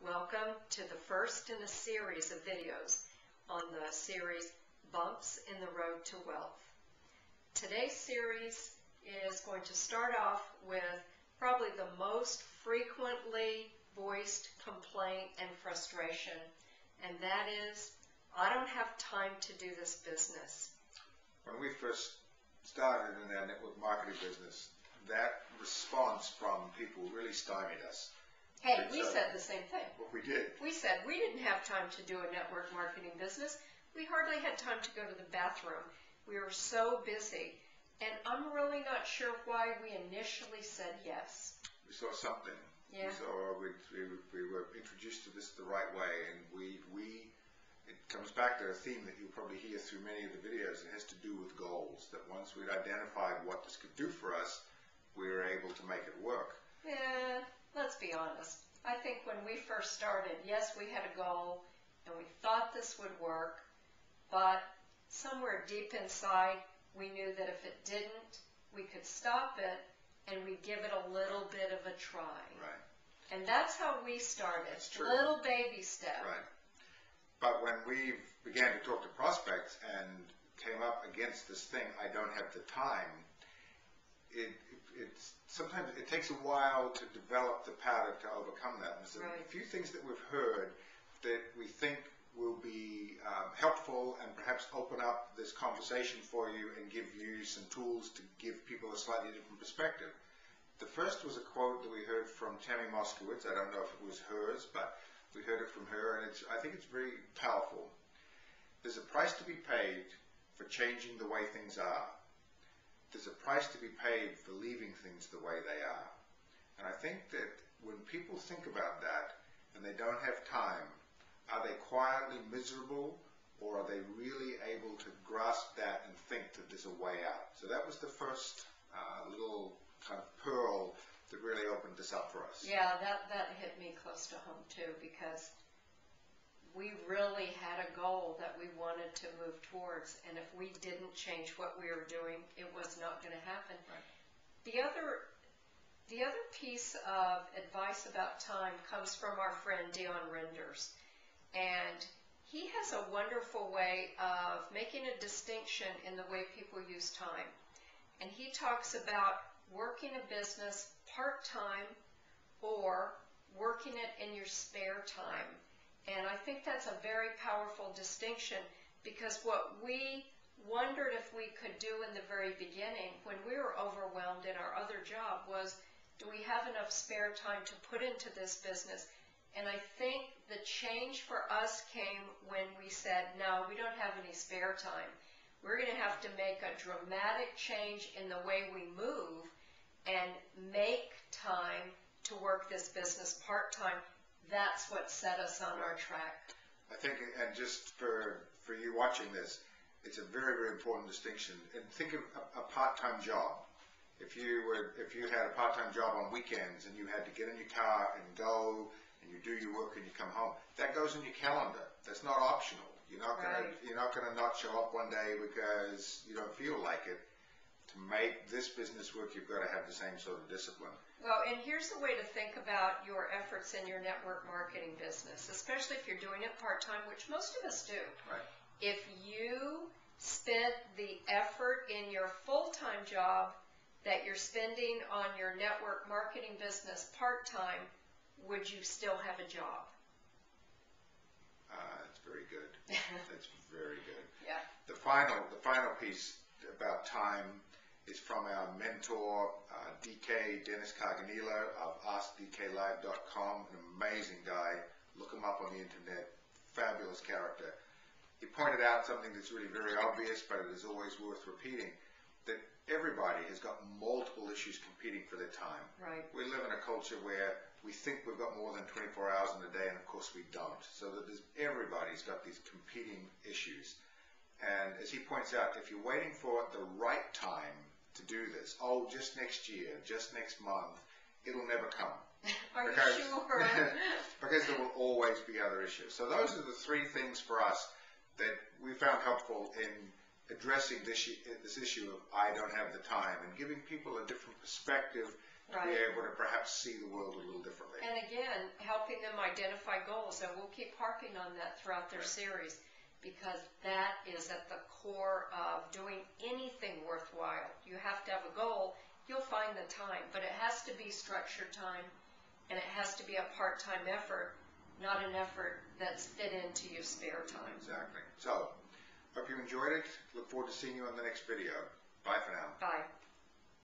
Welcome to the first in a series of videos on the series Bumps in the Road to Wealth. Today's series is going to start off with probably the most frequently voiced complaint and frustration, and that is, I don't have time to do this business. When we first started in our network marketing business, that response from people really stymied us. Hey, we said the same thing. What we did. We said we didn't have time to do a network marketing business. We hardly had time to go to the bathroom. We were so busy. And I'm really not sure why we initially said yes. We saw something. Yeah. We were introduced to this the right way, and it comes back to a theme that you'll probably hear through many of the videos. It has to do with goals, that once we'd identified what this could do for us, we were able to make it work. Yeah, let's be honest. I think when we first started, yes, we had a goal, and we thought this would work, but somewhere deep inside, we knew that if it didn't, we could stop it, and we'd give it a little bit of a try. Right. And that's how we started. That's true. Little baby step. Right. But when we began to talk to prospects and came up against this thing, I don't have the time, sometimes it takes a while to develop the powder to overcome that. There's a few things that we've heard that we think will be helpful and perhaps open up this conversation for you and give you some tools to give people a slightly different perspective. The first was a quote that we heard from Tammy Moskowitz. I don't know if it was hers, but we heard it from her, and I think it's very powerful. There's a price to be paid for changing the way things are. There's a price to be paid for leaving things the way they are. And I think that when people think about that and they don't have time, are they quietly miserable, or are they really able to grasp that and think that there's a way out? So that was the first little kind of pearl that really opened this up for us. Yeah, that hit me close to home too, because we really had a goal that we wanted to move towards, and if we didn't change what we were doing, it was not going to happen. Right. The other piece of advice about time comes from our friend Dion Renders, and he has a wonderful way of making a distinction in the way people use time. And he talks about working a business part-time or working it in your spare time. And I think that's a very powerful distinction, because what we wondered if we could do in the very beginning when we were overwhelmed in our other job was, do we have enough spare time to put into this business? And I think the change for us came when we said, no, we don't have any spare time. We're going to have to make a dramatic change in the way we move and make time to work this business part-time. That's what set us on our track. I think, and just for you watching this, it's a very, very important distinction. And think of a part-time job. If you had a part-time job on weekends and you had to get in your car and go and you do your work and you come home, that goes in your calendar. That's not optional. You're not gonna not show up one day because you don't feel like it. To make this business work, you've got to have the same sort of discipline. Well, and here's a way to think about your efforts in your network marketing business, especially if you're doing it part-time, which most of us do. Right. If you spent the effort in your full-time job that you're spending on your network marketing business part-time, would you still have a job? That's very good. That's very good. Yeah. The final piece about time is from our mentor, DK, Dennis Carganilla of AskDKLive.com, an amazing guy. Look him up on the internet, fabulous character. He pointed out something that's really very obvious, but it is always worth repeating, that everybody has got multiple issues competing for their time. Right. We live in a culture where we think we've got more than 24 hours in a day, and of course we don't. So that everybody's got these competing issues. And as he points out, if you're waiting for the right time to do this, oh, just next year, just next month, it'll never come. Are you sure? Because there will always be other issues. So those are the three things for us that we found helpful in addressing this issue of I don't have the time, and giving people a different perspective to be able to perhaps see the world a little differently. differently. And again, helping them identify goals, and we'll keep harping on that throughout their series, because that is at the core of doing anything worthwhile. You have to have a goal. You'll find the time, but it has to be structured time, and it has to be a part-time effort, not an effort that's fit into your spare time. Exactly. So, hope you enjoyed it. Look forward to seeing you on the next video. Bye for now. Bye.